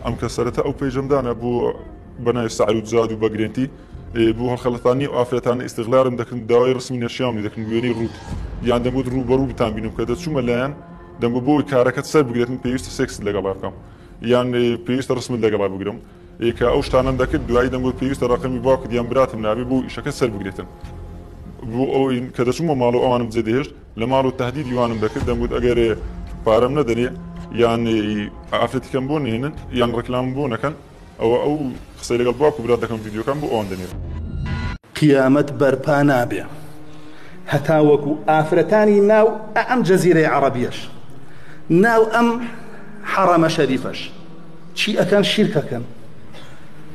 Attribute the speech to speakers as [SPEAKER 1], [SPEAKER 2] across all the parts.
[SPEAKER 1] ئەم کەسەرەتە ئەو پێیژەمدانە بۆ بەناوی سەعر و جاد و بەگرێنتی بۆ هەڵخەڵەتانی و ئافرەتانە ئیستیغلارم دەکەن داوای ڕسمی نەشیامی دەکەن وێنەی ڕوت یان دەمگوت ڕوبەڕوو بتانبینم کە دەچوومە لایەن دەمگو بۆی کارەکەت سەر بگرێتن پێویستە سێکست لەگەڵا بکەم یان پێویستە ڕسمت لەگەڵا بگرم کە ئەو شتانەم دەکرد دوایی دەمگوت پێویستە ڕقمی باوکت یان براتم نابێ بۆ ئیشەکە سەر بگرێتن بۆ ئەوەی کە دەچوومە ماڵ و ئەوانم جێدەهێشت لە ماڵ و تهدید یوانم دەکرد دەمگوت ئەگەر پارەم نەدەنێ یان ئافرەتیکەم بۆ نهێنن یان ڕێکلام بۆ نەکەن ئەو قسەی لەگەڵ باوک و برات دەکەم ڤیدیۆکەم بۆ ئەوان دەنێرم
[SPEAKER 2] قیامەت بەرپا نابێ هەتا وەکو ئافرەتانی ناو ئەم جەزیرەی عەرەبیەش ناو ئەم حەرەمە شەریفەش چی ئەکەن شیرکەکەن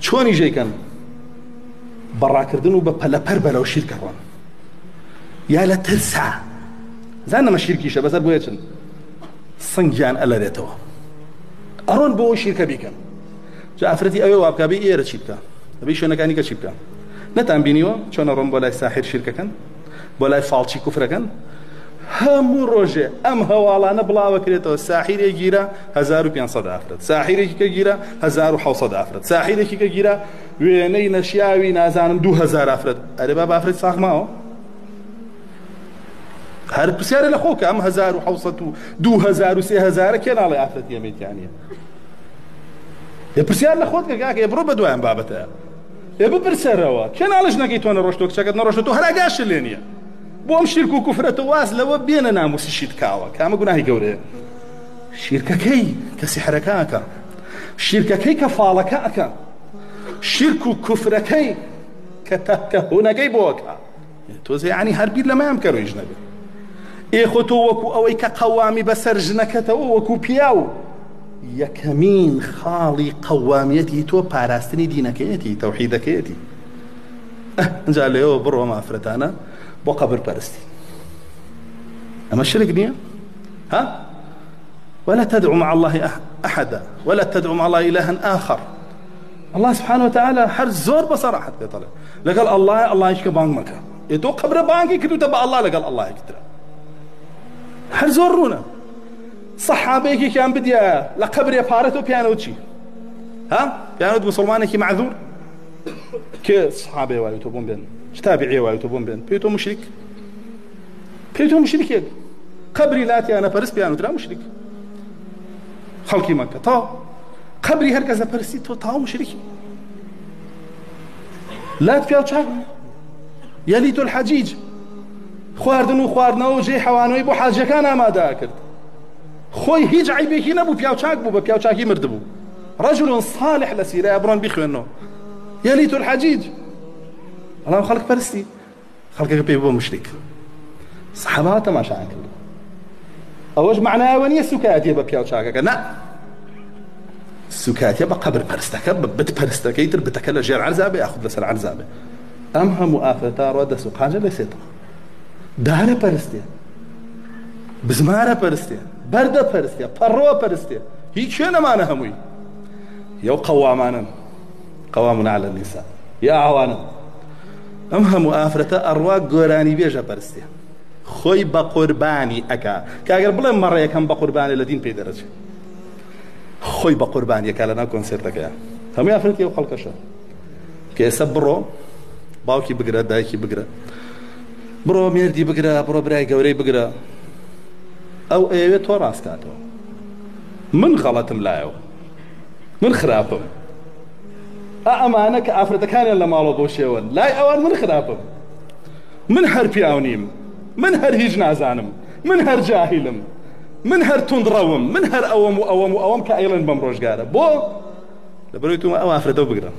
[SPEAKER 2] چۆنی ژەیکەن بەڕاکردن و بە پەلەپەر بەلەو شیرکەڕۆن یا لە ترسا زانەمە شیرکیشە بەسەر بۆیە چن سنگیان ئەلەرێتەوە ئەڕۆن بۆ ئەوی شیرکە بیکەن جا ئافرەتی ئەوێ وابکابی ئێرە چی بکە دەبێ شوێنەکانی کە چی بکە نەتان بینیوە چۆنە ڕۆن بۆ لای ساحیر شیرکەکەن بۆ لای فاڵچی کوفرەکەن هەموو ڕۆژێ ئەم هەواڵانە بڵاوەکرێتەوە ساحیرێک گیرە 1500 ئافرەت ساحیرێکی کە گیرە 1700 ئافرەت ساحیرێکی کە گیرە وێنەی نەشیاوی نازانم 2000 ئافرەت ئەرێ با ئافرەت ساغماوە هەر پرسیارە لە خۆکە ئەم 1700 و 2000 و 3000 کێ ناڵێ ئافرەتی ئەمریکانیە ێ پرسیار لە خۆت کە کاکە بڕۆ بە دوایان بابەتە ێ بپرسەرەوە کێ ناڵش نەکەی تۆ نەڕۆشتۆ کچەکەت نەڕۆشتە تۆ هەر ئاگاشت لێ نییە بۆ ئەم شیرک و کوفرەتە واز لەوە بێنە ناموسی شیت کاوە کامە گوناهی گەورەیە شیرکەکەی کە سیحرەکە ئەکە شیرکەکەی کە فاڵەکە ئەکە شیرک و کوفرەکەی کە هونەکەی بۆ ئەکا تۆزە یعنی هەر بیر لەمایان بکەڕۆی ژنەبێ ئێخۆ تۆ وەکو ئەوەی کە قەوامی بەسەر ژنەکەتەوە وەکو پیاو یەکەمین خاڵی قەوامیەتی تۆ پاراستنی دینەکەیەتی تەوحیدەکەیەتی ئەنجا لێەوە بڕۆ ئافرەتانە بۆ قەبر پەرستی ئەمە شرک نییە ها ولا تدعو مع الله أحدا ولا تدعو مع الله إلها آخر الله سبحانه وتعالى هر زور بصراحة بيطلع لقال الله يشكى بانك مكا يتو قبر بانكي كدو تبع الله لقال الله يكتر هر زور رونا صحابيكي كان بديا لقبر يبارتو بيانو تشي ها بيانو مسلمانكي معذور كي صحابي وايتو بون بين تابعي وايتو بون بين بيتو مشرك قبري لاتي أنا فرس بيانو ترى مشرك خلقي مكة تا قبري هركذا فرسي تو تا مشركي لا تبيع شاك يليتو الحجيج خواردنو جي حوانوي بو حاجة كان ما داكرت خوي هيج عيبيكي نبو بياو شاك بو بياو شاكي مردبو رجل صالح لسيرة يبرون بيخو انه يليتو الحجيج الله خلق فرسي خلقك بيبو مشرك صحابات ما شاء الله أوج معناه وني سكاتي ببياو شاكك لا سكاتي بقبر برستك بت برستك يتر بتكلم جير عرزابي أخذ لسر عرزابي أمها مؤافرة رود سوق حاجة ليست دارة برستي بزمارة برستي بردة برستي بروا برستي هيك شيء ما نهمي يو قوامنا على النساء يا عوانا أمها مؤافرة أرواق قراني بيجا برستي خوي بقرباني أكا كأجر بلا مرة يكم بقرباني الذين بيدرج خوي بقرباني أكا لنا كونسرتك يا هم يافرتي وخلق شو كيسب برو باوكي بقرا دايكي بقرا برو ميردي بقرا برو براي قوري بقرا أو أيوة توراس كاتو من غلط ملايو من خرابهم أمانك أفرتك كان إلا مالو بوشيون لا أوان من خرابهم من هربياونيم من هر هيج نازانم من هر جاهلم من هر تندروم من هر أوم كأيلن بمروج قارة بو لبرويتو أو أفرتو بقرا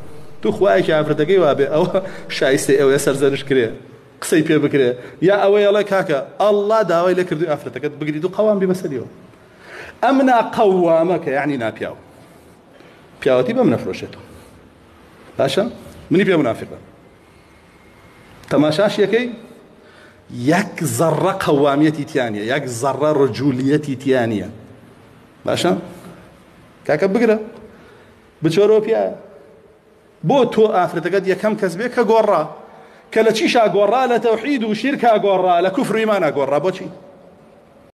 [SPEAKER 2] تو خواهيك أفرتكي وابي أو شايستي أو يسر زرش كريه قصي بيه بكريه يا أوي الله كاكا الله داوي لك ردو أفرتك بقري دو قوام بمسليو أمنا قوامك يعني نابياو بياوتي بمنفروشتو باشا مني بيا منافقة تماشاش يكي يك ذرة قواميتي تيانية يك ذرة رجوليتي تيانية باشا كاكا بقرا بتشورو بيا بو تو آفرتك يكم كسبك قورا كلا تشيشا قورا لتوحيد وشركة قورا لكفر إيمانا قورا بوشي